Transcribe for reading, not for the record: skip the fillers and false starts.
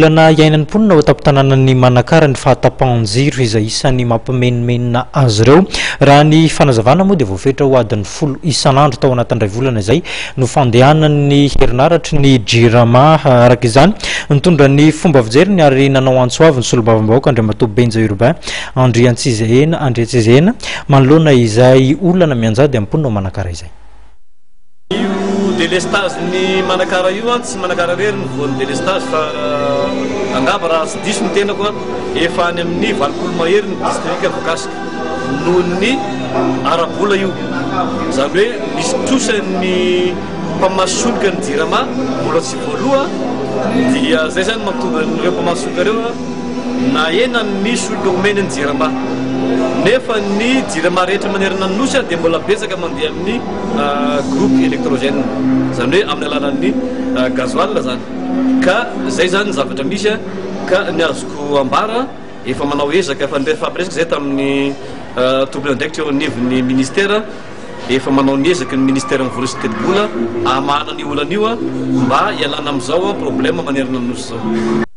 lana iainan'ny mponina ao atapitananany manakara ny fahatapahanjiro izay isan'ny mampamenimenina azy ireo raha ny fanazavana moa dia voafetra ho adiny 10 isan'andro tao anatin'ray volana izay no fandehanan'ny herinaratra ny jirama araka izany nitondra ny fomba fijeriny ary nanao antsoavy ny solobavambahoaka Andriamatoa Benja Urbain André Antsizehena manoloana izay olana mianjady amin'ny mponina ao manakara izay. Délestage ni manakara io tsy manakara rery ny voan'ny délestage fa angamba raha sy diso ny tena koa efa any amin'ny valopolo mahery ny district Voakasika noho ny arabola io zany hoe misy trosan'ny mpamasoloka ny jirama mbola tsy voaloha dia zay zany mampitovy an'ireo mpamasoloka reo na ena ny soloka omeny ny jirama nefa ny jirama rehetra manerana ny nosy dia mbola betsaka mandeha amin'ny groupe électrogène zany hoe amin'ny alalan'ny gasoil zany ka zay zany zavatra misy ka ny azoko ambara efa manao ezaka fampiresaka zay tamin'ny tompony andraikitra eo anivon'ny ministère efa manao ny ezaka ny ministère ny vorisy tetibola amahana ny olana io mba ialana amin'izao problème manerana ny nosy zao.